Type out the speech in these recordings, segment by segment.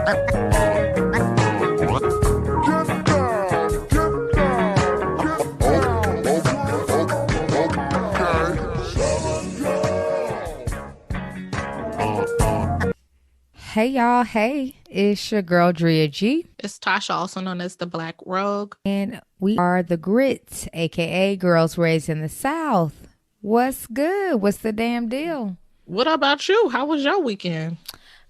Hey y'all, hey, it's your girl Drea G. It's Tasha, also known as the Blackrouge. And we are the G.R.I.T.S, aka Girls Raised in the South. What's good? What's the damn deal? What about you? How was your weekend?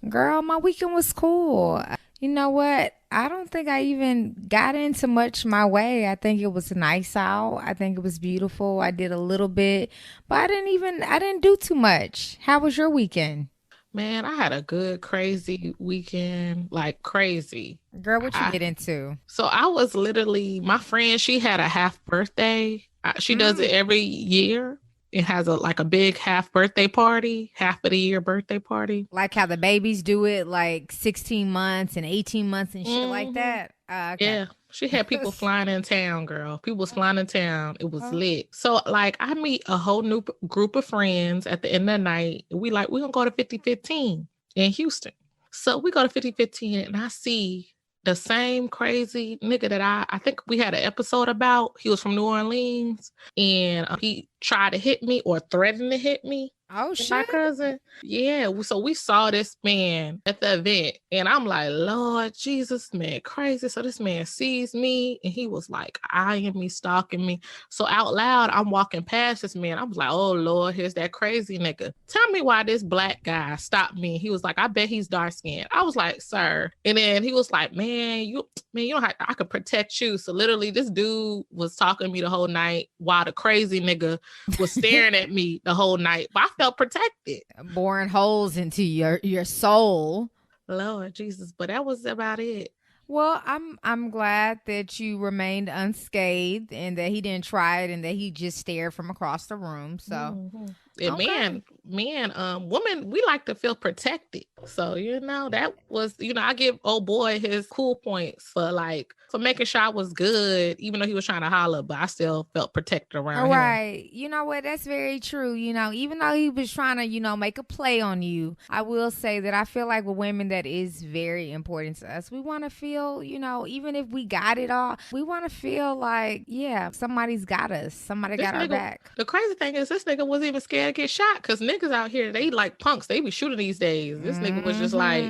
Girl, my weekend was cool. You know what? I don't think I even got into much my way. I think it was nice out. I think it was beautiful. I did a little bit, but I didn't do too much. How was your weekend? Man, I had a good, crazy weekend, like crazy. Girl, what you get into? So I was literally, my friend, she had a half birthday. She does it every year. It has a big half birthday party, half of the year birthday party. Like how the babies do it, like 16 months and 18 months and shit like that? Okay. Yeah. She had people flying in town, girl. People was flying in town. It was lit. So, I meet a whole new group of friends at the end of the night. We're going to go to 5015 in Houston. So, we go to 5015 and I see the same crazy nigga that I think we had an episode about. He was from New Orleans and he tried to hit me or threatened to hit me. Oh, shit. My cousin. Yeah. So we saw this man at the event and I'm like, Lord Jesus, man, crazy. So this man sees me and he was like eyeing me, stalking me. So out loud, I'm walking past this man. I was like, oh Lord, here's that crazy nigga. Tell me why this black guy stopped me. He was like, I bet he's dark skinned. I was like, sir. And then he was like, man, you don't have, I could protect you. So literally this dude was talking to me the whole night while the crazy nigga was staring at me the whole night. But I felt protected. Boring holes into your soul. Lord Jesus, but that was about it. Well, I'm glad that you remained unscathed and that he didn't try it and that he just stared from across the room. So And okay. women, we like to feel protected. So, that was, I give old boy his cool points for making sure I was good, even though he was trying to holler, but I still felt protected around him. Right. You know what? That's very true. Even though he was trying to, make a play on you, I will say that I feel like with women, that is very important to us. We want to feel, even if we got it all, we want to feel like, yeah, somebody's got us. Somebody got our back. The crazy thing is this nigga wasn't even scared to get shot because niggas out here, they like punks. They be shooting these days. This nigga was just like,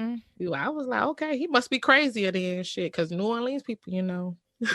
I was like, okay, he must be crazier than shit because New Orleans people,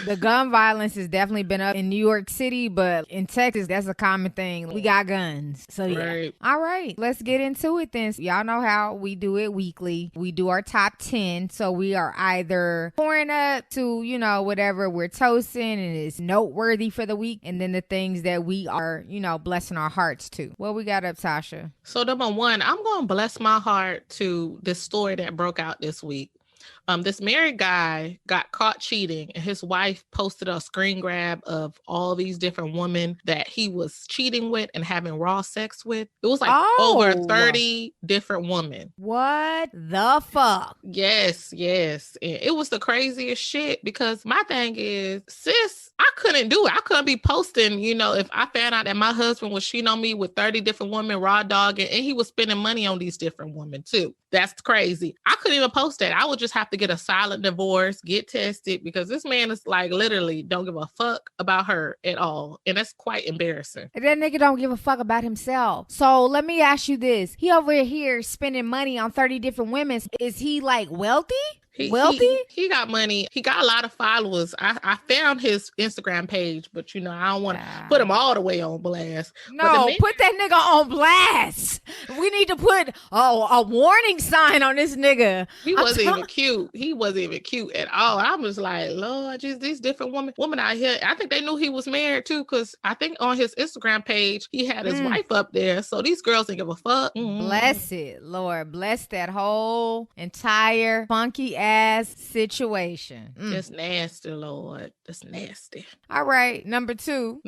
The gun violence has definitely been up in New York City, but in Texas, that's a common thing. We got guns. So, yeah. Right. All right, let's get into it then. Y'all know how we do it weekly. We do our top 10. So, we are either pouring up to, whatever we're toasting and is noteworthy for the week. And then the things that we are, blessing our hearts to. What we got up, Tasha? So, number one, I'm going to bless my heart to this story that broke out this week. This married guy got caught cheating and his wife posted a screen grab of all these different women that he was cheating with and having raw sex with. It was over 30 different women. What the fuck? Yes. And it was the craziest shit because my thing is, sis, I couldn't do it. I couldn't be posting, if I found out that my husband was cheating on me with 30 different women, raw dogging, and he was spending money on these different women too. That's crazy. I couldn't even post that. I would just have to get a silent divorce, get tested, because this man is literally don't give a fuck about her at all. And that's quite embarrassing. And that nigga don't give a fuck about himself. So let me ask you this. He over here spending money on 30 different women. Is he wealthy? Wealthy? He got money. He got a lot of followers. I found his Instagram page, but I don't want to put him all the way on blast. No, put that nigga on blast. We need to put a warning sign on this nigga. He wasn't even cute. He wasn't even cute at all. I was like, Lord, just these different women out here. I think they knew he was married too, because I think on his Instagram page he had his wife up there. So these girls didn't give a fuck. Bless it, Lord. Bless that whole entire funky ass situation. Just nasty, Lord. That's nasty. All right, number two,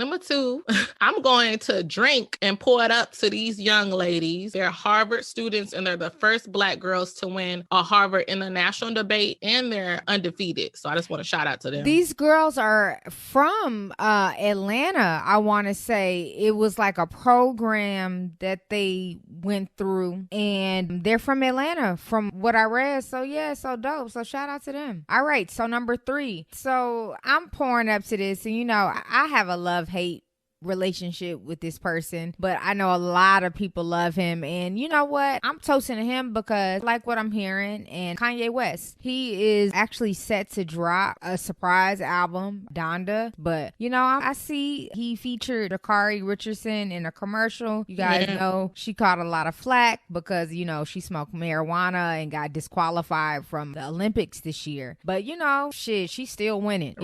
I'm going to drink and pour it up to these young ladies. They're Harvard students and they're the first Black girls to win a Harvard international debate and they're undefeated. So I just want to shout out to them. These girls are from Atlanta. I want to say it was like a program that they went through and they're from Atlanta from what I read. So yeah, so dope. dope. So shout out to them. All right. So number 3. So I'm pouring up to this, and I have a love-hate relationship with this person, but I know a lot of people love him, and you know what, I'm toasting to him because I like what I'm hearing. And Kanye West, he is actually set to drop a surprise album, Donda, but I see he featured Dakari Richardson in a commercial. You guys know she caught a lot of flack because she smoked marijuana and got disqualified from the Olympics this year, but she's still winning.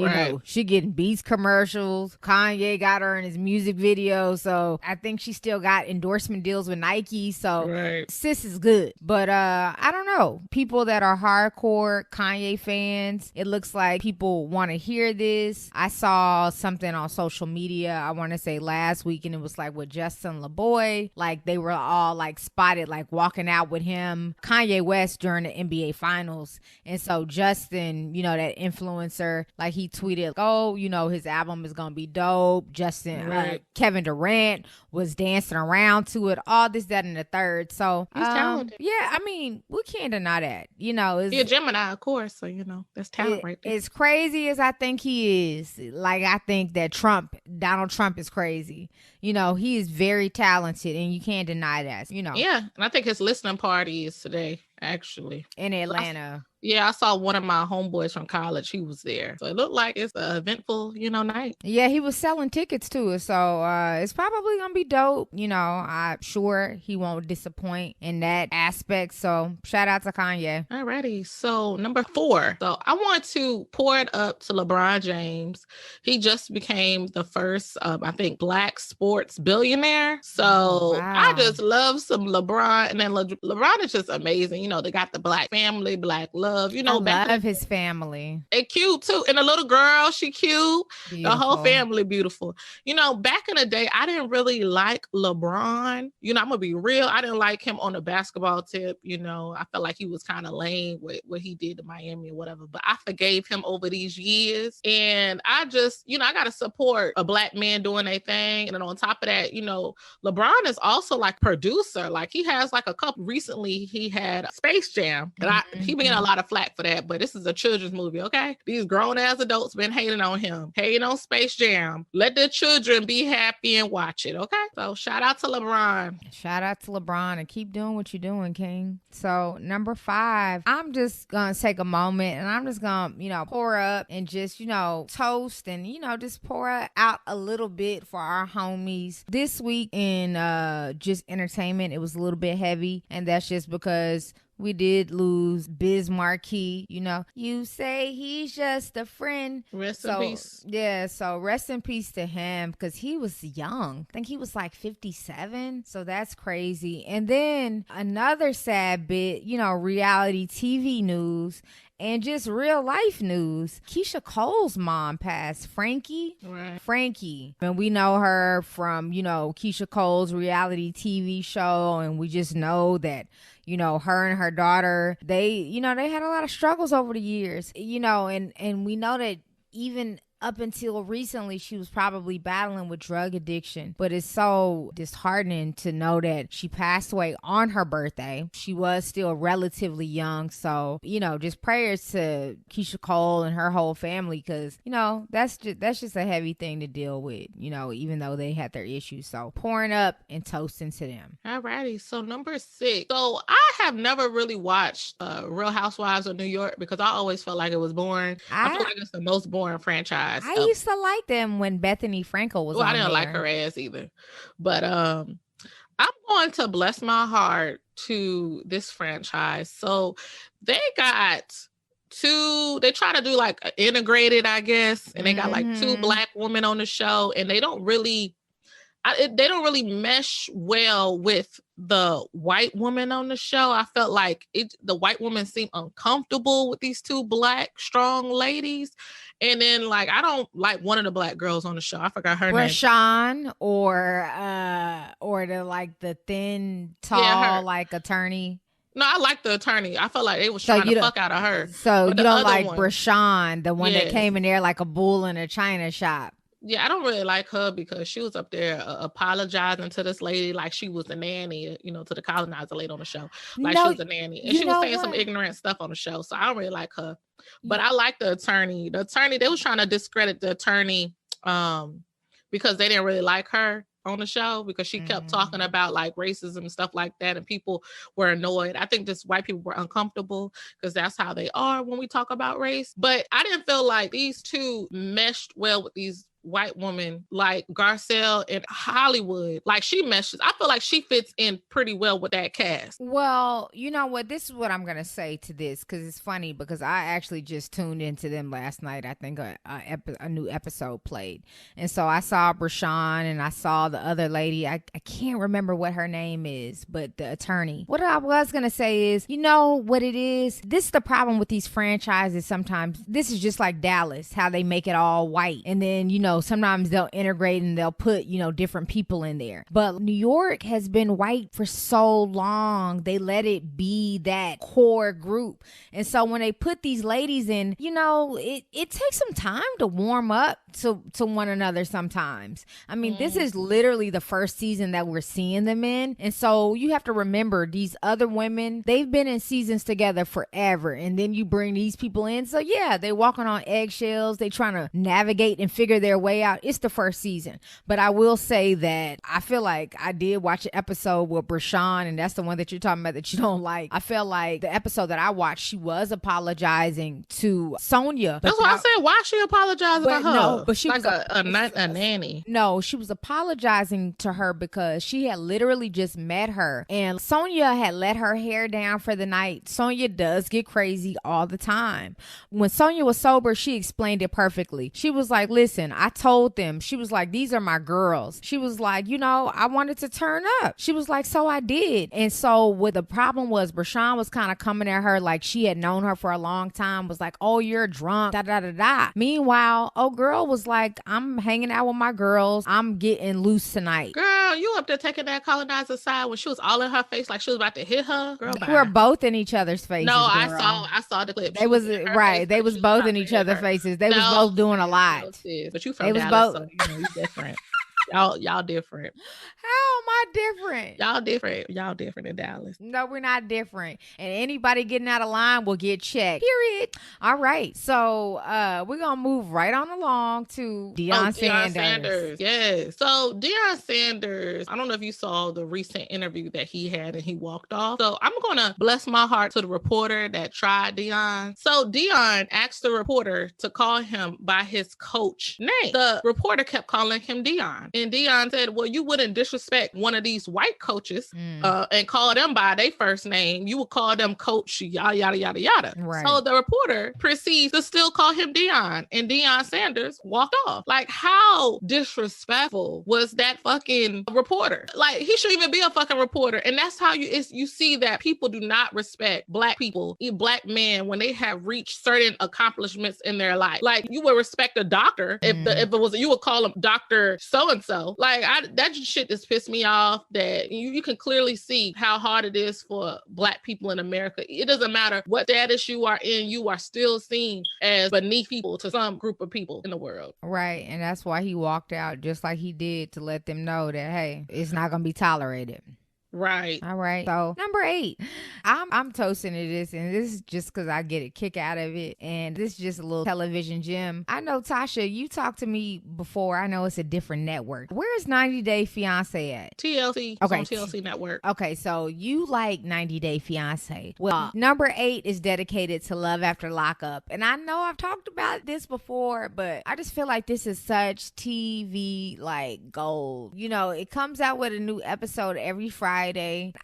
She getting Beats commercials. Kanye got her in his music video, so I think she still got endorsement deals with Nike, so sis is good. But I don't know, people that are hardcore Kanye fans, it looks like people want to hear this. I saw something on social media, I want to say last week, and it was like with Justin LeBoy, like they were all like spotted like walking out with him, Kanye West, during the NBA finals. And so Justin, that influencer, like he tweeted, oh, his album is gonna be dope. Justin, Kevin Durant was dancing around to it, all this, that, and the third. So he's talented. Yeah, I mean, we can't deny that. He's a Gemini, of course, so that's talent right there. As crazy as I think he is, like I think that Donald Trump is crazy. He is very talented, and you can't deny that. Yeah, and I think his listening party is today, actually, in Atlanta. I saw one of my homeboys from college. He was there. So it looked like it's an eventful, night. Yeah, he was selling tickets to it. So it's probably going to be dope. I'm sure he won't disappoint in that aspect. So shout out to Kanye. Alrighty. So number 4. So I want to pour it up to LeBron James. He just became the first, I think, Black sports billionaire. So I just love some LeBron. And then LeBron is just amazing. They got the Black family, Black love. I love his family. They cute too. And the little girl, she cute. Beautiful. The whole family beautiful. Back in the day, I didn't really like LeBron. I'm gonna be real. I didn't like him on the basketball tip. I felt like he was kind of lame with what he did to Miami or whatever. But I forgave him over these years. And I just, I gotta support a Black man doing their thing. And then on top of that, LeBron is also like producer. Like he has like a couple recently, he had Space Jam. And he been getting a lot of flack for that, but this is a children's movie, okay? These grown-ass adults been hating on him, hating on Space Jam. Let the children be happy and watch it, okay? So shout out to LeBron. Shout out to LeBron, and keep doing what you're doing, King. So number 5, I'm just gonna take a moment, and I'm just gonna, pour up and just, toast and, just pour out a little bit for our homies. This week in just entertainment, it was a little bit heavy, and that's just because we did lose Biz Markie. You say he's just a friend. Rest in peace. Yeah, so rest in peace to him, because he was young. I think he was like 57. So that's crazy. And then another sad bit, reality TV news and just real life news. Keisha Cole's mom passed. Frankie. Right. Frankie. And we know her from, Keisha Cole's reality TV show. And we just know that, her and her daughter, they had a lot of struggles over the years, and we know that even up until recently, she was probably battling with drug addiction. But it's so disheartening to know that she passed away on her birthday. She was still relatively young. So, just prayers to Keisha Cole and her whole family, because, that's just a heavy thing to deal with, even though they had their issues. So pouring up and toasting to them. Alrighty. So number 6. So I have never really watched Real Housewives of New York because I always felt like it was boring. I feel like it's the most boring franchise. I used to like them when Bethany Frankel was on I didn't there. like her ass either. But I'm going to bless my heart to this franchise. So they got 2, they try to do like integrated, I guess. And they got like 2 Black women on the show, and they don't really mesh well with the white woman on the show. I felt like the white woman seemed uncomfortable with these 2 Black strong ladies. And then like, I don't like one of the Black girls on the show. I forgot her name. Rashawn or the thin, tall, like attorney. No, I like the attorney. I felt like they was trying to fuck out of her. So you don't like Rashawn, the one that came in there like a bull in a china shop. Yeah, I don't really like her because she was up there apologizing to this lady like she was the nanny, to the colonizer lady on the show. Like she No, was the nanny. And you she was know saying some what? ignorant stuff on the show. So I don't really like her. But I like the attorney. The attorney, they was trying to discredit the attorney because they didn't really like her on the show because she kept talking about like racism and stuff like that, and people were annoyed. I think just white people were uncomfortable because that's how they are when we talk about race. But I didn't feel like these two meshed well with these white women like Garcelle and Hollywood. Like she meshes. I feel like she fits in pretty well with that cast. Well, you know what? This is what I'm going to say to this, because it's funny because I actually just tuned into them last night. I think a new episode played. And so I saw Brashawn and I saw the other lady. I can't remember what her name is, but the attorney. What I was going to say is, you know what it is? This is the problem with these franchises sometimes. This is just like Dallas, how they make it all white. And then, sometimes they'll integrate and they'll put, different people in there. But New York has been white for so long. They let it be that core group. And so when they put these ladies in, it takes some time to warm up to one another sometimes. I mean, this is literally the first season that we're seeing them in. And so you have to remember these other women, they've been in seasons together forever. And then you bring these people in. So yeah, they walking on eggshells. They trying to navigate and figure their way out. It's the first season. But I will say that I feel like I did watch an episode with Brashawn, and that's the one that you're talking about that you don't like. I felt like the episode that I watched, she was apologizing to Sonia. That's what I said. Why she apologizing to her? No, but she like was a nanny. No, she was apologizing to her because she had literally just met her, and Sonia had let her hair down for the night. Sonia does get crazy all the time. When Sonia was sober, she explained it perfectly. She was like, listen, I told them. She was like, these are my girls. She was like, I wanted to turn up. She was like, so I did. And so what the problem was, Brashawn was kind of coming at her like she had known her for a long time, was like, oh, you're drunk, da da da da. Meanwhile, oh girl was like, I'm hanging out with my girls. I'm getting loose tonight. Girl, you up there taking that colonizer side when she was all in her face like she was about to hit her? Girl, they were both in each other's faces. No, girl. I saw the clip. They was right. They was both in each other's faces. They was both doing a lot. But you from Dallas, so you different. Y'all different. How am I different? Y'all different in Dallas. No, we're not different. And anybody getting out of line will get checked. Period. All right. So we're gonna move right on along to Deion Sanders. Yes. So Deion Sanders, I don't know if you saw the recent interview that he had and he walked off. So I'm gonna bless my heart to the reporter that tried Deion. So Deion asked the reporter to call him by his coach name. The reporter kept calling him Deion. And Deion said, well, you wouldn't disrespect one of these white coaches and call them by their first name. You would call them coach, yada, yada, yada, yada. Right. So the reporter proceeds to still call him Deion, and Deion Sanders walked off. Like, how disrespectful was that fucking reporter? Like, he shouldn't even be a fucking reporter. And that's how you see that people do not respect black people, black men, when they have reached certain accomplishments in their life. Like, you would respect a doctor if it was, you would call him Dr. So-and-so. Like, that shit just pissed me off, that you can clearly see how hard it is for black people in America. It doesn't matter what status you are in, you are still seen as beneath people to some group of people in the world. Right. And that's why he walked out just like he did, to let them know that, hey, it's not going to be tolerated. Right. All right. So number 8, I'm toasting to this, and this is just because I get a kick out of it, and this is just a little television gem. I know, Tasha, you talked to me before. I know it's a different network. Where is 90 Day Fiance at? TLC. Okay. On TLC network. Okay, so you like 90 Day Fiance. Well, number 8 is dedicated to Love After Lockup, and I know I've talked about this before, but I just feel like this is such TV like gold. It comes out with a new episode every Friday.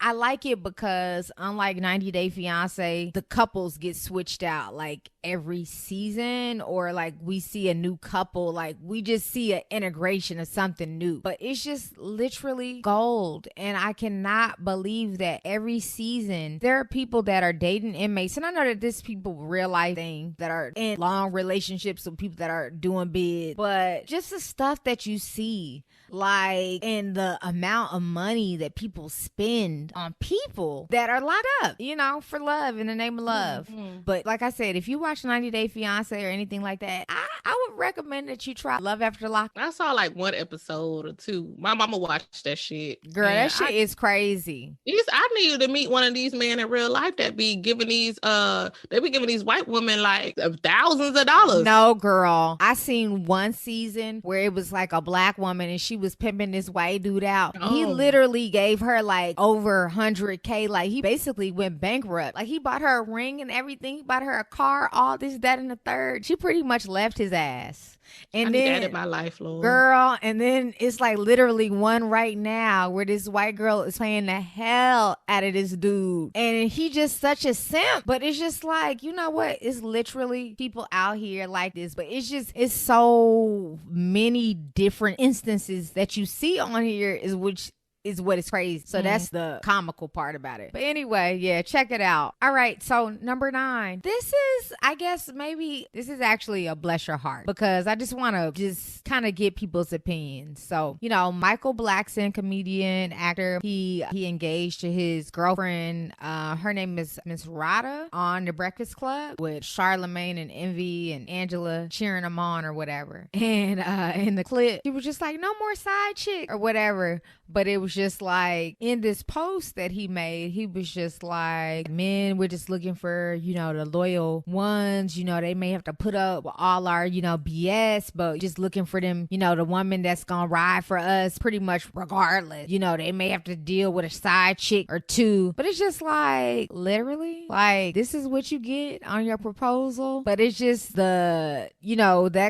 I like it because unlike 90 Day Fiance, the couples get switched out like every season, or like we see a new couple, like we just see an integration of something new. But it's just literally gold, and I cannot believe that every season there are people that are dating inmates, and I know that this people real life thing that are in long relationships with people that are doing bid, but just the stuff that you see Like, and the amount of money that people spend on people that are locked up, for love, in the name of love. Mm-hmm. But like I said, if you watch 90 Day Fiance or anything like that, I would recommend that you try Love After Lock. I saw like one episode or two. My mama watched that shit. Girl, that shit is crazy. I need to meet one of these men in real life that be giving these white women like thousands of dollars. No, girl. I seen one season where it was like a black woman and she was pimping this white dude out. Oh. He literally gave her like over $100K. Like, he basically went bankrupt. Like, he bought her a ring and everything. He bought her a car, all this, that, and the third. She pretty much left his ass. And I then, need that in my life, Lord. Girl, and then it's like literally one right now where this white girl is playing the hell out of this dude. And he just such a simp. But it's just like, you know what? It's literally people out here like this. But it's so many different instances that you see on here is what is crazy. So that's the comical part about it. But anyway, yeah, check it out. All right, so number 9. This is, I guess, maybe this is actually a bless your heart, because I just want to just kind of get people's opinions. So, Michael Blackson, comedian, actor, he engaged to his girlfriend. Her name is Miss Rada, on The Breakfast Club with Charlamagne and Envy and Angela cheering him on or whatever. And in the clip, he was just like, no more side chick or whatever. But it was just like, in this post that he made, he was just like, men, we're just looking for, the loyal ones. They may have to put up with all our, BS, but just looking for them, the woman that's gonna ride for us pretty much regardless. They may have to deal with a side chick or two. But it's just like, literally, like, this is what you get on your proposal. But it's just that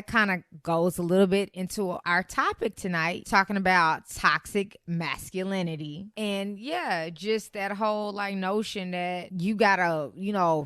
kind of goes a little bit into our topic tonight, talking about toxic masculinity. And yeah, just that whole like notion that you gotta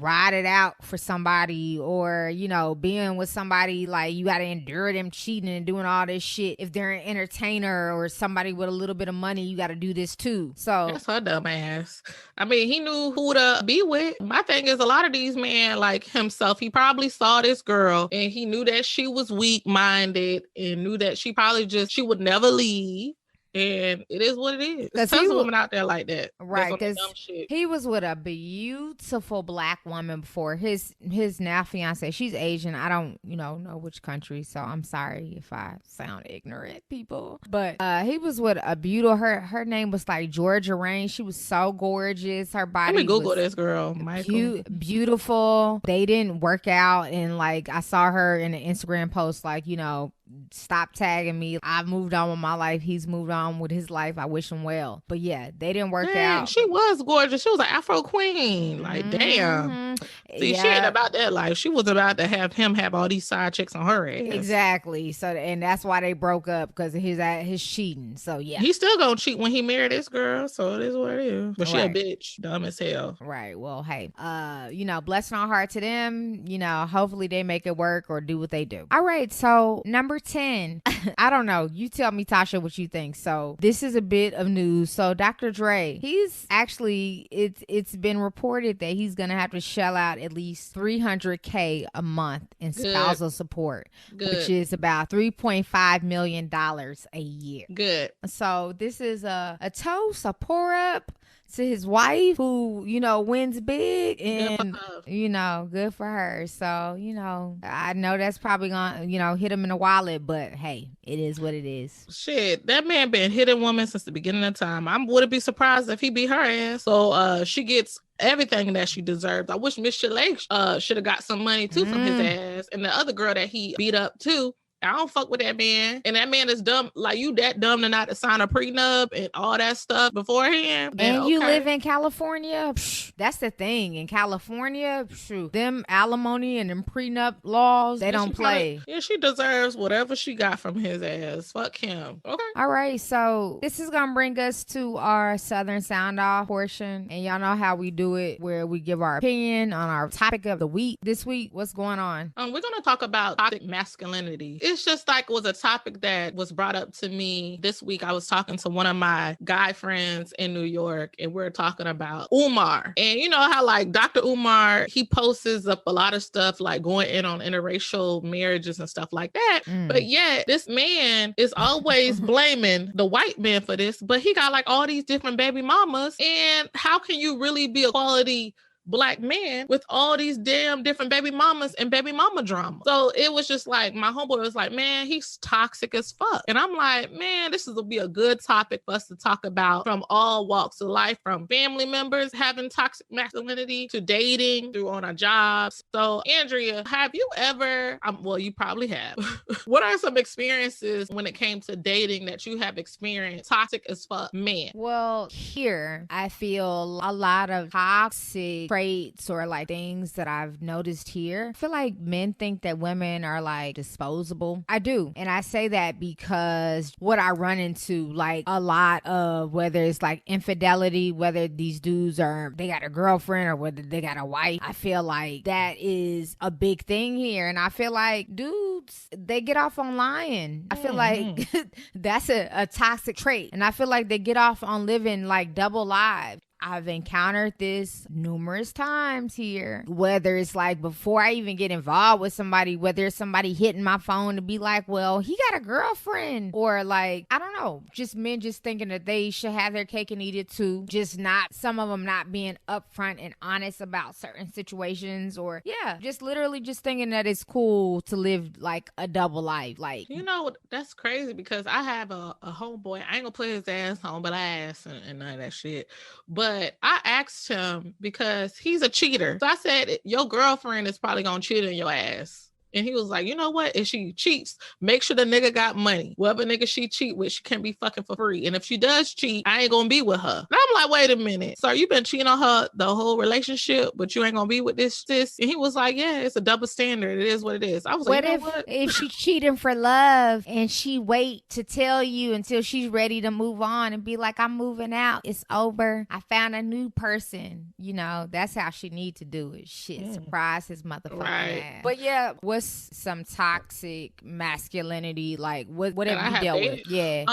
ride it out for somebody, or being with somebody, like you gotta endure them cheating and doing all this shit. If they're an entertainer or somebody with a little bit of money, you gotta do this too. So that's her dumb ass. I mean, he knew who to be with. My thing is, a lot of these men, like himself, he probably saw this girl and he knew that she was weak-minded and knew that she would never leave. And it is what it is. There's tons of women out there like that. Right, because he was with a beautiful black woman before. His now fiance, she's Asian. I don't, know which country, so I'm sorry if I sound ignorant, people. But he was with a beautiful, her name was like Georgia Rain. She was so gorgeous. Her body Let me Google this girl, Michael. Beautiful. They didn't work out, and like I saw her in an Instagram post, like, stop tagging me. I've moved on with my life. He's moved on with his life. I wish him well. But yeah, they didn't work out. She was gorgeous. She was an Afro queen. Like, damn. See, she ain't about that life. She was about to have him have all these side chicks on her ass. Exactly. So, and that's why they broke up, because of his cheating. So yeah, he's still gonna cheat when he married this girl. So it is what it is. But she a bitch, dumb as hell. Right. Well, hey, blessing our heart to them. Hopefully they make it work or do what they do. All right. So number 10. I don't know. You tell me, Tasha, what you think. So this is a bit of news. So Dr. Dre, he's actually, it's been reported that he's going to have to shell out at least $300K a month in spousal support, which is about $3.5 million a year. Good. So this is a toast, a pour up to his wife, who, wins big, and, good for her. So, I know that's probably gonna, hit him in the wallet, but hey, it is what it is. Shit, that man been hitting women since the beginning of time. I wouldn't be surprised if he beat her ass. So, she gets everything that she deserves. I wish Miss Chalet should have got some money too from his ass. And the other girl that he beat up too, I don't fuck with that man. And that man is dumb. Like, you that dumb to not to sign a prenup and all that stuff beforehand. And you live in California? Psh, that's the thing. In California, them alimony and them prenup laws, they don't play. She deserves whatever she got from his ass. Fuck him. Okay. All right. So this is going to bring us to our Southern Sound Off portion. And y'all know how we do it, where we give our opinion on our topic of the week. This week, what's going on? We're going to talk about toxic masculinity. it's just like it was a topic that was brought up to me this week. I was talking to one of my guy friends in New York, and we're talking about Umar. And you know how like Dr. Umar, he posts up a lot of stuff like going in on interracial marriages and stuff like that. But yet this man is always blaming the white man for this, but he got like all these different baby mamas. And how can you really be a quality Black man with all these damn different baby mamas and baby mama drama? So it was just like, my homeboy was like, man, he's toxic as fuck. And I'm like, man, this will be a good topic for us to talk about from all walks of life, from family members having toxic masculinity to dating through on our jobs. So Andrea, have you ever, well, you probably have. What are some experiences when it came to dating that you have experienced toxic as fuck men? Well, here I feel a lot of toxic traits or like things that I've noticed here. I feel like men think that women are like disposable. I do. And I say that because what I run into like a lot of, whether it's like infidelity, whether these dudes they got a girlfriend or whether they got a wife, I feel like that is a big thing here. And I feel like dudes, they get off on lying. I feel like that's a toxic trait. And I feel like they get off on living like double lives. I've encountered this numerous times here, whether it's like before I even get involved with somebody, whether it's somebody hitting my phone to be like, well, he got a girlfriend, or like, I don't know, just men just thinking that they should have their cake and eat it too. Just not, some of them not being upfront and honest about certain situations, or just literally just thinking that it's cool to live like a double life. Like, you know, that's crazy because I have a homeboy. I ain't gonna put his ass on, but I asked and none of that shit. But I asked him because he's a cheater. So I said, your girlfriend is probably gonna cheat on your ass. And he was like, you know what? If she cheats, make sure the nigga got money. Whatever nigga she cheat with, she can't be fucking for free. And if she does cheat, I ain't gonna be with her. And I'm like, wait a minute. So you been cheating on her the whole relationship, but you ain't gonna be with this sis? And he was like, yeah, it's a double standard. It is what it is. I was like, what if she cheating for love and she wait to tell you until she's ready to move on and be like, I'm moving out. It's over. I found a new person. You know, that's how she need to do it. Shit, surprise his motherfucking ass. But yeah, what's some toxic masculinity? Like what have you dealt with? Yeah.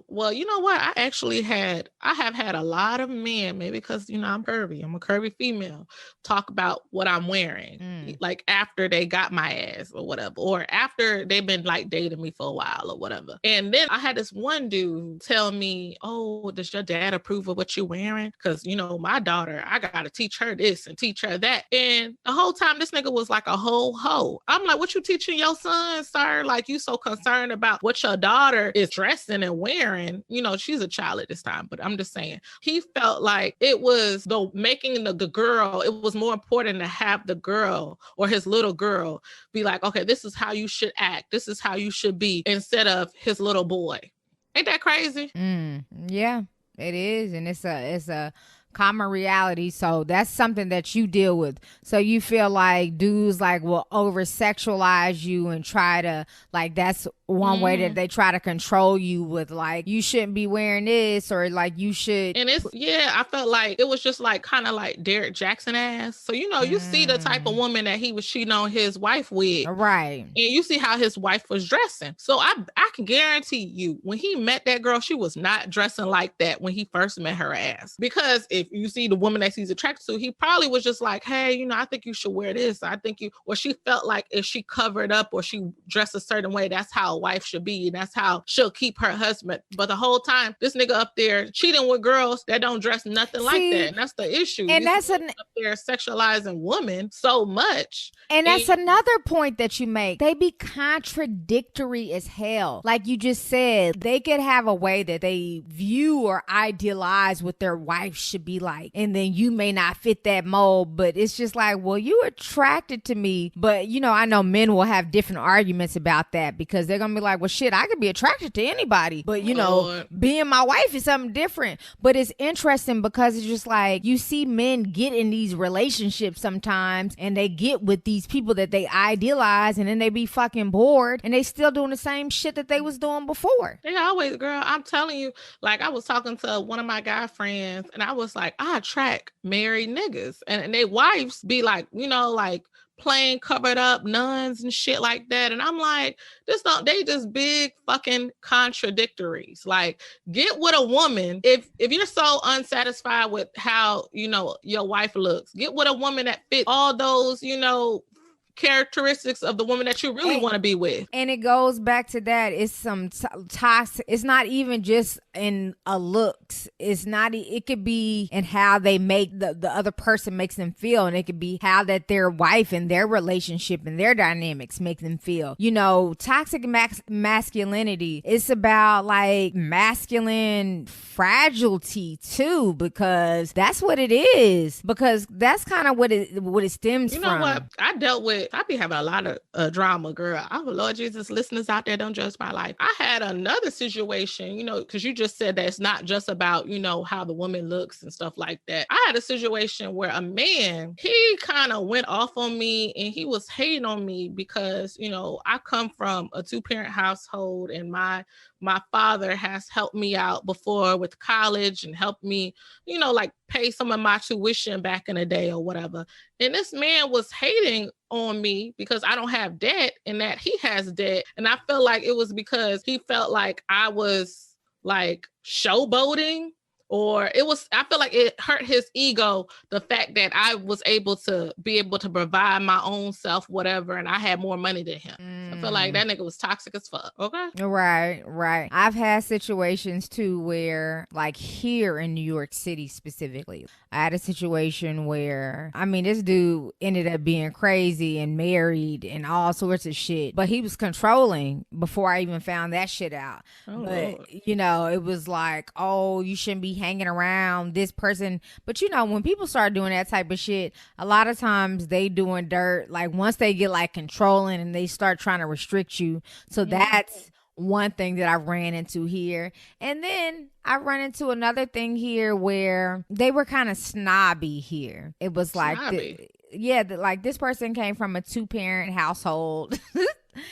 Well, you know what? I have had a lot of men, maybe because, you know, I'm curvy. I'm a curvy female. Talk about what I'm wearing. Like after they got my ass or whatever, or after they've been like dating me for a while or whatever. And then I had this one dude tell me, oh, does your dad approve of what you're wearing? Because, you know, my daughter, I got to teach her this and teach her that. And the whole time this nigga was like a whole hoe. I'm like, what you teaching your son, sir? Like, you so concerned about what your daughter is dressing and wearing. You know, she's a child at this time, but I'm just saying, he felt like it was making the girl, it was more important to have the girl or his little girl be like, okay, this is how you should act. This is how you should be, instead of his little boy. Ain't that crazy? Yeah, it is. And it's a common reality. So that's something that you deal with. So you feel like dudes like will over sexualize you and try to, like, that's one way that they try to control you with, like, you shouldn't be wearing this, or like you should. And it's, I felt like it was just like kind of like Derek Jackson ass. So, you know, you see the type of woman that he was cheating on his wife with. Right. And you see how his wife was dressing. So I can guarantee you, when he met that girl, she was not dressing like that when he first met her ass. Because if you see the woman that he's attracted to, he probably was just like, hey, you know, I think you should wear this. I think or she felt like if she covered up or she dressed a certain way, that's how a wife should be. And that's how she'll keep her husband. But the whole time, this nigga up there cheating with girls that don't dress nothing like that. And that's the issue. And that's up there sexualizing women so much. And that's another point that you make. They be contradictory as hell. Like you just said, they could have a way that they view or idealize what their wife should be like. And then you may not fit that mold, but it's just like, well, you attracted to me. But, you know, I know men will have different arguments about that, because they're going to be like, well, shit, I could be attracted to anybody. But, you know, being my wife is something different. But it's interesting because it's just like, you see men get in these relationships sometimes and they get with these people that they idealize, and then they be fucking bored and they still doing the same shit that they was doing before. They always, girl, I'm telling you, like I was talking to one of my guy friends and I was like, I attract married niggas. And they wives be like, you know, like plain covered up nuns and shit like that. And I'm like, they just big fucking contradictories. Like, get with a woman. If you're so unsatisfied with how, you know, your wife looks, get with a woman that fits all those, you know, characteristics of the woman that you really want to be with. And it goes back to that. It's some toxic. It's not even just in a looks. It's not. It could be in how they make the other person makes them feel, and it could be how that their wife and their relationship and their dynamics make them feel. You know, toxic masculinity. It's about like masculine fragility too, because that's what it is. Because that's kind of what it stems from. You know what? I be having a lot of drama, girl. Oh, Lord Jesus, listeners out there, don't judge my life. I had another situation, you know, because you just said that it's not just about, you know, how the woman looks and stuff like that. I had a situation where a man, he kind of went off on me and he was hating on me because, you know, I come from a 2-parent household and my father has helped me out before with college and helped me, you know, like pay some of my tuition back in the day or whatever. And this man was hating on me because I don't have debt and that he has debt. And I felt like it was because he felt like I was like showboating, or I feel like it hurt his ego, the fact that I was able to provide my own self, whatever, and I had more money than him. I feel like that nigga was toxic as fuck. Okay. Right. I've had situations too where, like here in New York City specifically, I had a situation where, I mean, this dude ended up being crazy and married and all sorts of shit, but he was controlling before I even found that shit out. Oh, but Lord. You know, it was like, oh, you shouldn't be hanging around this person. But you know, when people start doing that type of shit, a lot of times they doing dirt. Like once they get like controlling and they start trying to restrict you. So that's one thing that I ran into here. And then I run into another thing here where they were kind of snobby here. It was like, like this person came from a 2-parent household.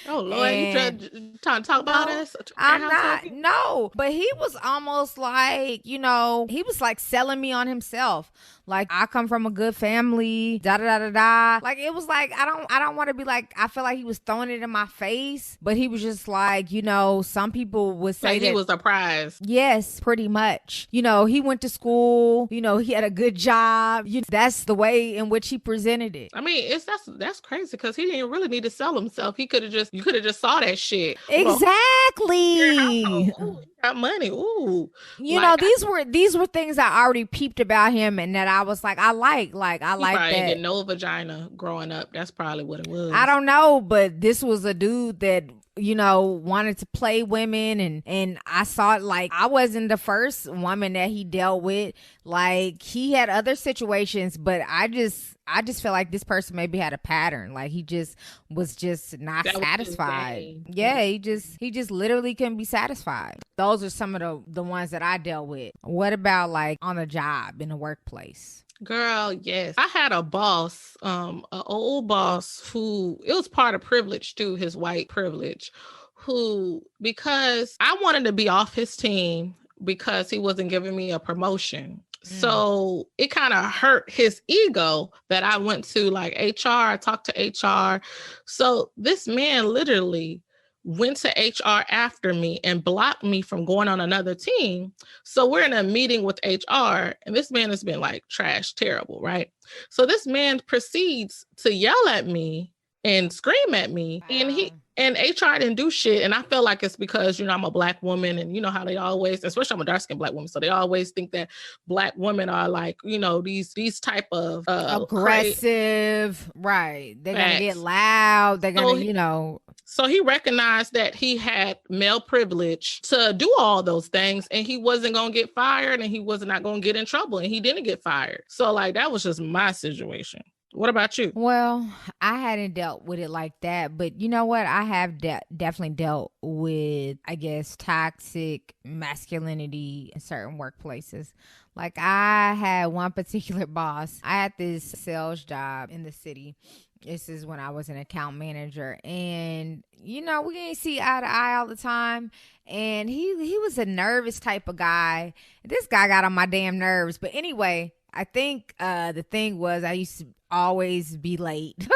Oh Lord, you trying to talk about us? I'm not. No, but he was almost like, you know, he was like selling me on himself. Like, I come from a good family, da da da da da. Like, it was like, I don't want to be like, I feel like he was throwing it in my face, but he was just like, you know, some people would say like that he was a prize. Yes, pretty much. You know, he went to school, you know, he had a good job. That's the way in which he presented it. I mean, that's crazy because he didn't really need to sell himself. You could have just saw that shit. Exactly. Ooh, he got money. Ooh. You know, these were things I already peeped about him and that I was like, I like that. Didn't get no vagina growing up. That's probably what it was. I don't know, but this was a dude that, you know, wanted to play women, and I saw it. Like, I wasn't the first woman that he dealt with. Like, he had other situations, but I just feel like this person maybe had a pattern. Like, he just was just not satisfied. Yeah, he just literally couldn't be satisfied. Those are some of the ones that I dealt with. What about like on a job, in a workplace? Girl, yes. I had a boss, an old boss who, it was part of privilege too, his white privilege, who, because I wanted to be off his team because he wasn't giving me a promotion. So it kind of hurt his ego that I went to like HR, I talked to HR. So this man literally went to HR after me and blocked me from going on another team. So we're in a meeting with HR and this man has been like trash, terrible, right? So this man proceeds to yell at me and scream at me. Wow. And HR didn't do shit. And I feel like it's because, you know, I'm a Black woman and you know how they always, especially I'm a dark-skinned Black woman. So they always think that Black women are like, you know, these type of aggressive, right. They're going to get loud. They're going to, you know. So he recognized that he had male privilege to do all those things and he wasn't going to get fired and he was not going to get in trouble and he didn't get fired. So like, that was just my situation. What about you? Well, I hadn't dealt with it like that, but you know what? I have definitely dealt with, I guess, toxic masculinity in certain workplaces. Like, I had one particular boss. I had this sales job in the city, This is when I was an account manager, and we didn't see eye to eye all the time. And he was a nervous type of guy. This guy got on my damn nerves. But anyway, I think the thing was I used to always be late.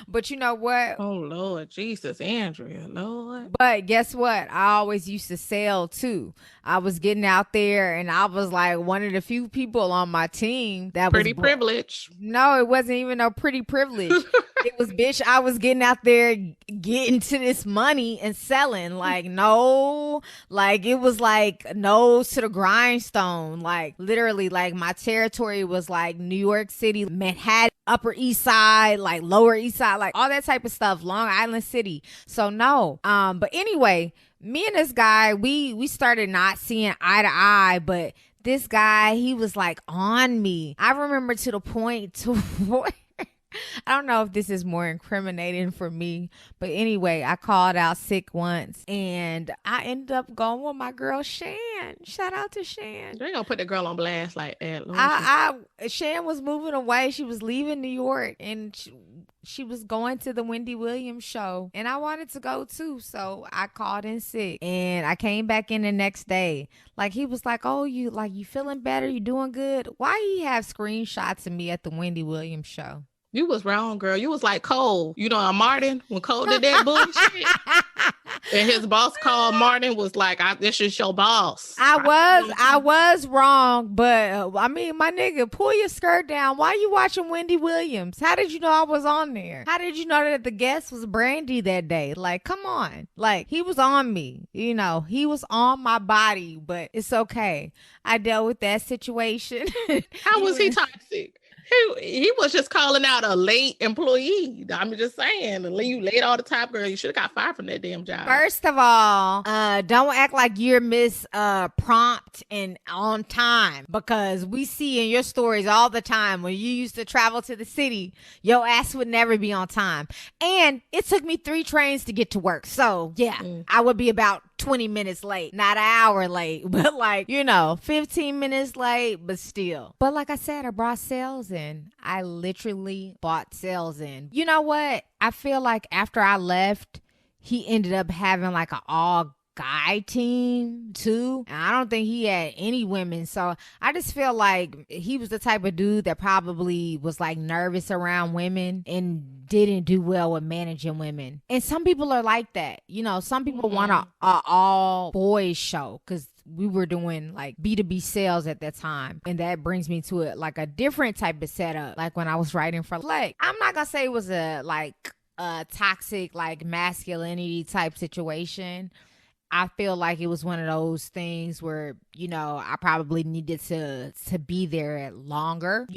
But you know what? Oh, Lord Jesus, Andrea, Lord. But guess what? I always used to sell too. I was getting out there, and I was like one of the few people on my team that pretty privilege. No, it wasn't even no pretty privilege. It was, bitch, I was getting out there getting to this money and selling. Like, no, like it was like nose to the grindstone. Like literally, like my territory was like New York City, Manhattan, Upper East Side, like Lower East Side, like all that type of stuff, Long Island City. So no. But anyway, me and this guy, we started not seeing eye to eye, but this guy, he was like on me. I remember to the point to I don't know if this is more incriminating for me, but anyway, I called out sick once, and I ended up going with my girl Shan. Shout out to Shan. They gonna put the girl on blast like that. Shan was moving away. She was leaving New York, and she was going to the Wendy Williams show, and I wanted to go too, so I called in sick, and I came back in the next day. Like, he was like, "Oh, you feeling better? You doing good?" Why he have screenshots of me at the Wendy Williams show? You was wrong, girl. You was like Cole. You know, Martin, when Cole did that bullshit. And his boss called Martin, was like, this is your boss. I was wrong, but I mean, my nigga, pull your skirt down. Why you watching Wendy Williams? How did you know I was on there? How did you know that the guest was Brandy that day? Like, come on. Like, he was on me. He was on my body, but it's okay. I dealt with that situation. How was he toxic? He was just calling out a late employee. I'm just saying, you late all the time, girl. You should have got fired from that damn job. First of all, don't act like you're Miss Prompt and on time, because we see in your stories all the time when you used to travel to the city, your ass would never be on time. And it took me 3 trains to get to work. So yeah, I would be about 20 minutes late, not an hour late, but 15 minutes late, but still. But like I said, I brought sales in. I literally bought sales in. You know what? I feel like after I left, he ended up having like an all guy team too, and I don't think he had any women. So I just feel like he was the type of dude that probably was like nervous around women and didn't do well with managing women. And some people are like that. Some people want a all boys show, because we were doing like B2B sales at that time. And that brings me to it like a different type of setup. Like when I was writing for, like, I'm not gonna say it was a toxic like masculinity type situation. I feel like it was one of those things where, I probably needed to be there longer.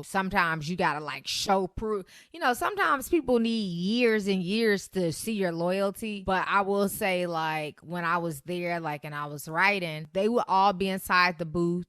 Sometimes you gotta like show proof. Sometimes people need years and years to see your loyalty. But I will say, like, when I was there, like, and I was writing, they would all be inside the booth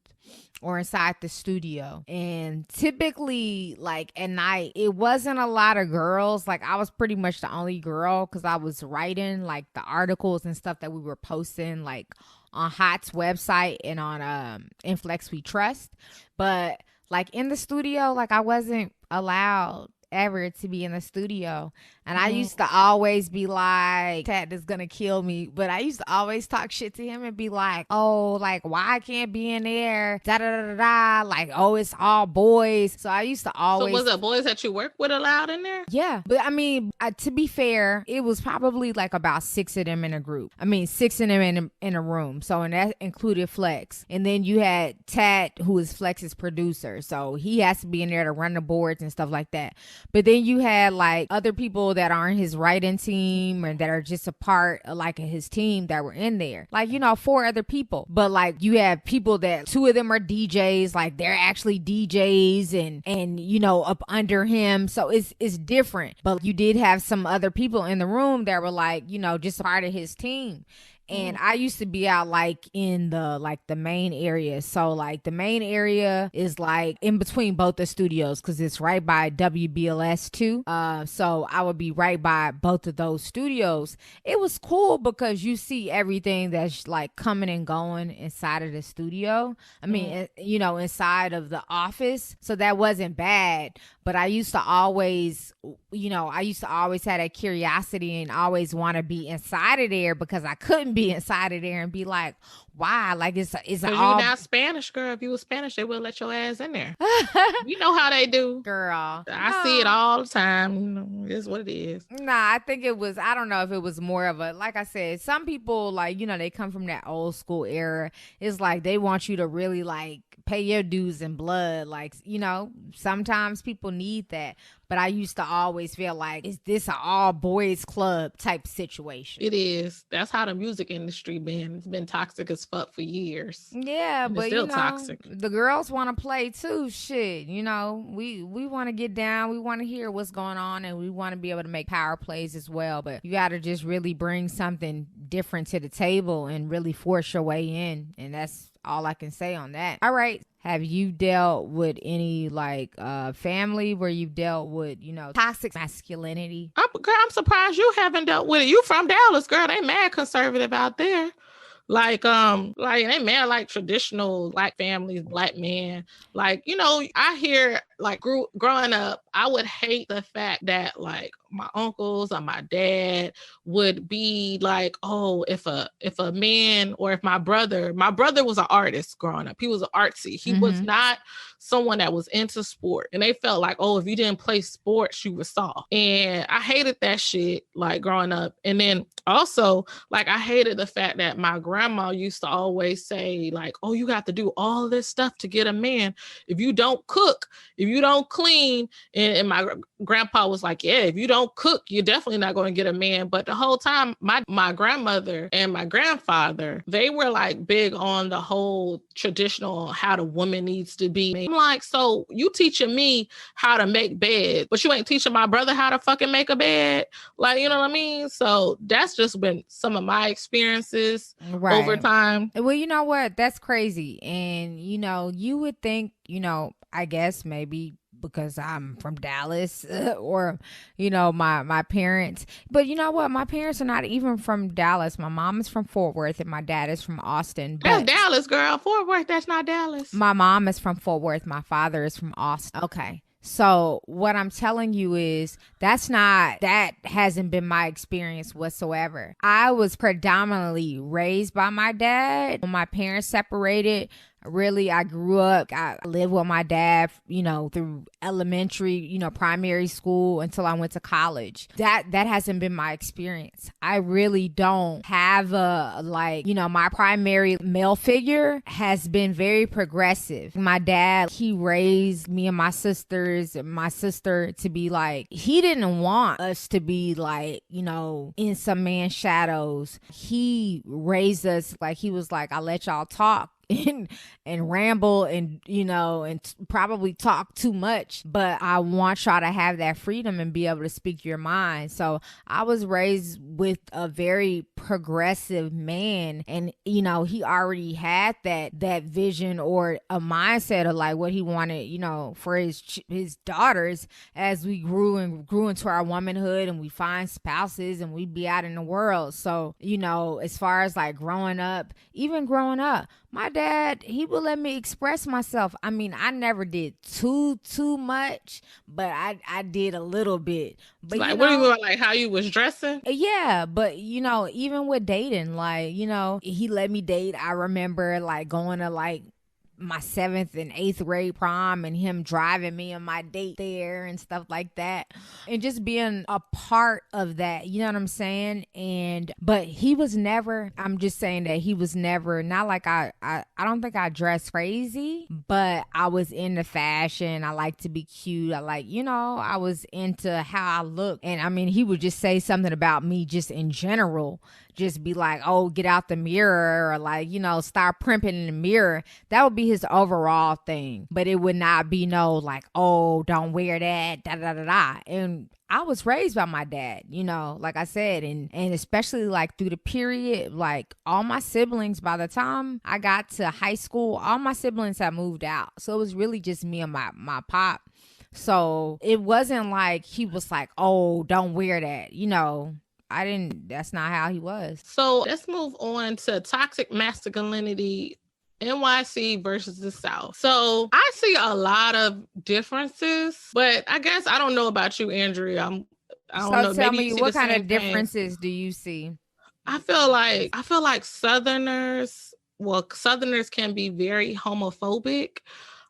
or inside the studio. And typically, like, at night, it wasn't a lot of girls. Like, I was pretty much the only girl, because I was writing like the articles and stuff that we were posting like on Hot's website and on Inflex We Trust. But like in the studio, like, I wasn't allowed ever to be in the studio. And I used to always be like, Tat is gonna kill me, but I used to always talk shit to him and be like, oh, like, why I can't be in there, da da da da, like, oh, it's all boys. So I used to always. So was it boys that you work with allowed in there? Yeah, but I mean, to be fair, it was probably like about 6 of them in a group. I mean, 6 of them in a room. So, and that included Flex. And then you had Tat, who is Flex's producer, so he has to be in there to run the boards and stuff like that. But then you had like other people that aren't his writing team or that are just a part of like his team that were in there. Like, 4 other people. But like you have people that 2 of them are DJs, like they're actually DJs and up under him. So it's different. But you did have some other people in the room that were like, just a part of his team. And I used to be out like in the main area. So like the main area is like in between both the studios because it's right by WBLS too. So I would be right by both of those studios. It was cool because you see everything that's like coming and going inside of the studio. I mean, inside of the office. So that wasn't bad. But I used to always have that curiosity and always want to be inside of there because I couldn't be inside of there and be like, why? Like it's all. You're not Spanish, girl. If you were Spanish, they would let your ass in there. You know how they do, girl. I see it all the time. It's what it is. Nah, I think it was. I don't know if it was more of a, like I said, some people like they come from that old school era. It's like they want you to really like pay your dues in blood. Like sometimes people need that. But I used to always feel like, is this an all boys club type situation? It is. That's how the music industry been. It's been toxic as fuck for years. Yeah, and but it's still toxic. The girls want to play too. Shit, we want to get down. We want to hear what's going on, and we want to be able to make power plays as well. But you got to just really bring something different to the table and really force your way in. And that's all I can say on that. All right. Have you dealt with any like family where you've dealt with, toxic masculinity? Girl, I'm surprised you haven't dealt with it. You from Dallas, girl. They mad conservative out there. Like they mad like traditional Black families, Black men. Like, I hear like growing up, I would hate the fact that like my uncles or my dad would be like, oh, if a man or if my brother was an artist growing up. He was artsy. He was not someone that was into sport. And they felt like, oh, if you didn't play sports, you were soft. And I hated that shit like growing up. And then also like I hated the fact that my grandma used to always say like, oh, you got to do all this stuff to get a man. If you don't cook, if you don't clean. And my grandpa was like, yeah, if you don't cook, you're definitely not going to get a man. But the whole time, my grandmother and my grandfather, they were like big on the whole traditional how the woman needs to be. I'm like, so you teaching me how to make beds, but you ain't teaching my brother how to fucking make a bed. Like, you know what I mean? So that's just been some of my experiences over time. Well, you know what? That's crazy. And, you would think, I guess maybe because I'm from Dallas or, my parents. But you know what? My parents are not even from Dallas. My mom is from Fort Worth and my dad is from Austin. That's Dallas, girl. Fort Worth, that's not Dallas. My mom is from Fort Worth. My father is from Austin. Okay. So what I'm telling you is that hasn't been my experience whatsoever. I was predominantly raised by my dad. When my parents separated, really, I grew up, I lived with my dad, through elementary, primary school until I went to college. That hasn't been my experience. I really don't have my primary male figure has been very progressive. My dad, he raised me and my sister to be like, he didn't want us to be like, in some man's shadows. He raised us like, he was like, I'll let y'all talk and ramble and probably talk too much, but I want y'all to have that freedom and be able to speak your mind. So I was raised with a very progressive man, and he already had that vision or a mindset of like what he wanted for his daughters as we grew into our womanhood and we find spouses and we be out in the world. So as far as like growing up, my dad, he would let me express myself. I mean, I never did too much, but I did a little bit. But like, what do you mean, like how you was dressing? Yeah, but even with dating, like, he let me date. I remember like going to like my 7th and 8th grade prom and him driving me on my date there and stuff like that, and just being a part of that, you know what I'm saying? But he was never, I'm just saying that he was never, not like I don't think I dressed crazy, but I was into fashion. I like to be cute. I like, I was into how I look. And I mean, he would just say something about me just in general just be like, oh, get out the mirror, or like, start primping in the mirror. That would be his overall thing. But it would not be no like, oh, don't wear that, da da da da. And I was raised by my dad, like I said, and especially like through the period, like all my siblings, by the time I got to high school, all my siblings had moved out. So it was really just me and my pop. So it wasn't like he was like, oh, don't wear that, that's not how he was. So let's move on to toxic masculinity, NYC versus the South. So I see a lot of differences, but I guess I don't know about you, Andrea. I don't know. Tell maybe me, what kind of differences do you see? I feel like Southerners can be very homophobic.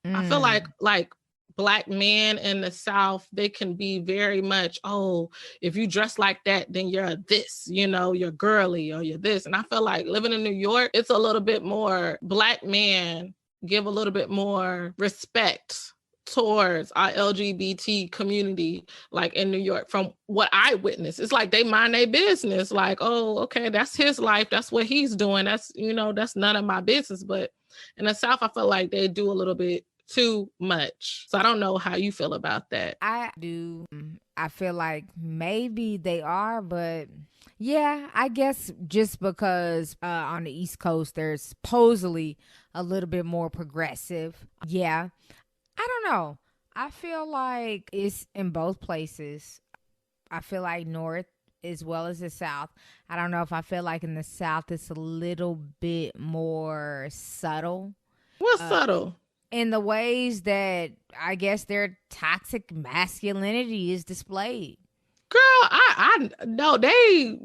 I feel like Black men in the South, they can be very much, oh, if you dress like that, then you're this, you're girly or you're this. And I feel like living in New York, it's a little bit more, Black men give a little bit more respect towards our LGBT community, like in New York, from what I witnessed. It's like they mind their business, like, oh, okay, that's his life, that's what he's doing, that's that's none of my business. But in the South, I feel like they do a little bit too much. So I don't know how you feel about that. I do. I feel like maybe they are, but yeah, I guess just because on the East Coast they're supposedly a little bit more progressive. Yeah. I don't know. I feel like it's in both places. I feel like North as well as the South. I don't know if I feel like in the South it's a little bit more subtle. What's subtle? In the ways that I guess their toxic masculinity is displayed. Girl, I know they,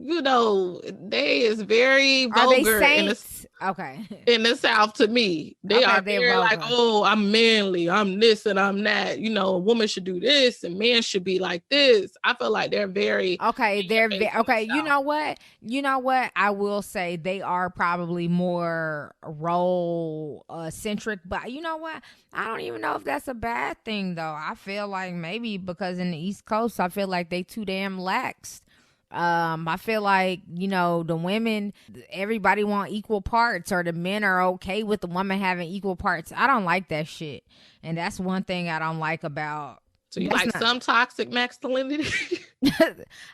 they is very vulgar in the South to me. They are very like, oh, I'm manly, I'm this and I'm that. A woman should do this and men should be like this. I feel like they're very okay. You know what? I will say they are probably more role centric, but you know what? I don't even know if that's a bad thing though. I feel like maybe because in the East Coast, I feel like they too damn lax. I feel like, the women, everybody want equal parts, or the men are okay with the woman having equal parts. I don't like that shit. And that's one thing I don't like about. So you like some toxic masculinity?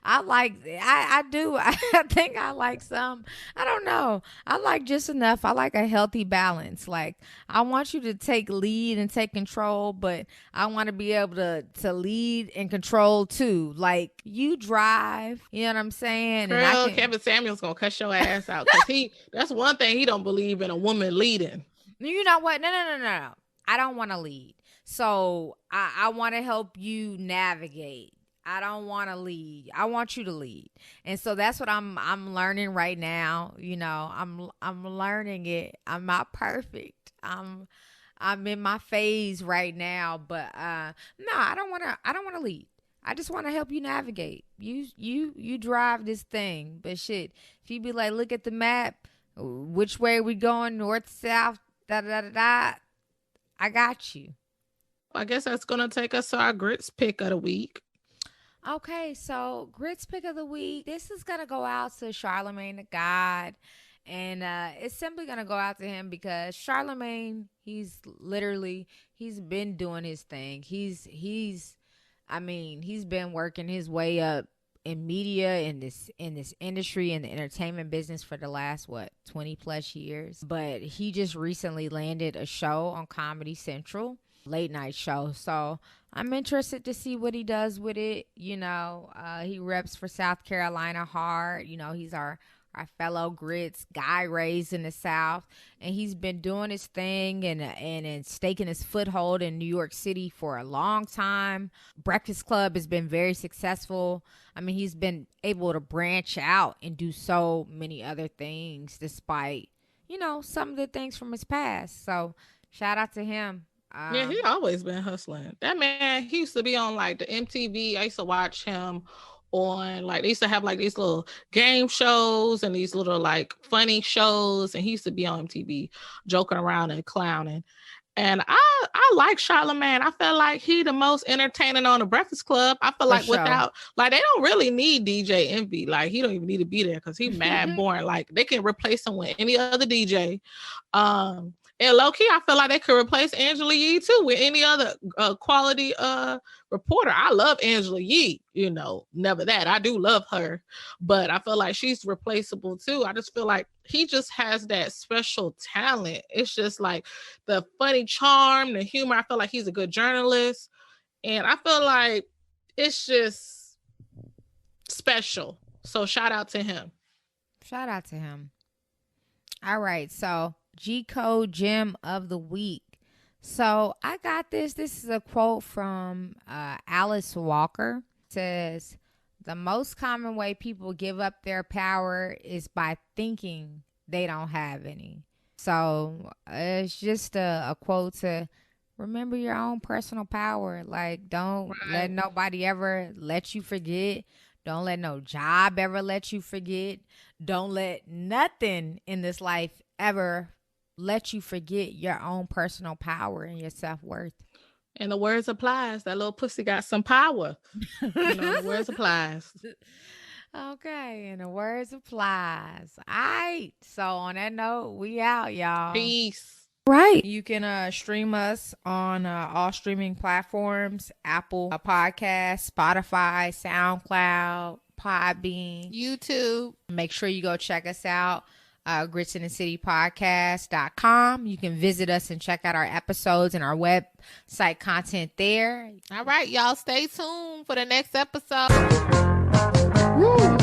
I do. I think I like some. I don't know. I like just enough. I like a healthy balance. Like, I want you to take lead and take control, but I want to be able to lead and control too. Like, you drive, you know what I'm saying? Girl, Kevin Samuel's going to cuss your ass out because that's one thing he don't believe in, a woman leading. You know what? No. I don't want to lead. So I want to help you navigate. I don't want to lead. I want you to lead. And so that's what I'm learning right now. I'm learning it. I'm not perfect. I'm in my phase right now, but no, I don't want to lead. I just want to help you navigate. You drive this thing. But shit, if you be like, look at the map, which way we going, north, south, da da da da, I got you. I guess that's going to take us to our grits pick of the week. Okay, so grits pick of the week. This is going to go out to Charlemagne the God. And it's simply going to go out to him because Charlemagne, he's been doing his thing. He's been working his way up in media, in this industry, in the entertainment business for the last 20 plus years. But he just recently landed a show on Comedy Central, late night show. So I'm interested to see what he does with it. He reps for South Carolina hard. He's our fellow grits guy raised in the South, and he's been doing his thing and staking his foothold in New York City for a long time. Breakfast Club has been very successful. He's been able to branch out and do so many other things despite, some of the things from his past. So shout out to him. Yeah, he always been hustling. That man, he used to be on like the MTV. I used to watch him on, like, they used to have like these little game shows and these little like funny shows, and he used to be on MTV joking around and clowning. And I like Charlamagne. I feel like he the most entertaining on the Breakfast Club. I feel like without, like, they don't really need DJ Envy. Like, he don't even need to be there because he mad boring. Like, they can replace him with any other DJ. And low key, I feel like they could replace Angela Yee too with any other quality reporter. I love Angela Yee, you know, never that. I do love her, but I feel like she's replaceable too. I just feel like he just has that special talent. It's just like the funny charm, the humor. I feel like he's a good journalist, and I feel like it's just special. So shout out to him. Shout out to him. All right, so G-Code Gem of the Week. So I got this. This is a quote from Alice Walker. It says, the most common way people give up their power is by thinking they don't have any. So it's just a quote to remember your own personal power. Like, don't let nobody ever let you forget. Don't let no job ever let you forget. Don't let nothing in this life ever let you forget your own personal power and your self-worth. And the words applies. That little pussy got some power. You know, the words applies. Okay, and the words applies. All right. So on that note, we out, y'all. Peace. Right. You can stream us on all streaming platforms: Apple Podcasts, Spotify, SoundCloud, Podbean, YouTube. Make sure you go check us out. GritsinTheCityPodcast.com. You can visit us and check out our episodes and our website content there. All right, y'all, stay tuned for the next episode. Woo.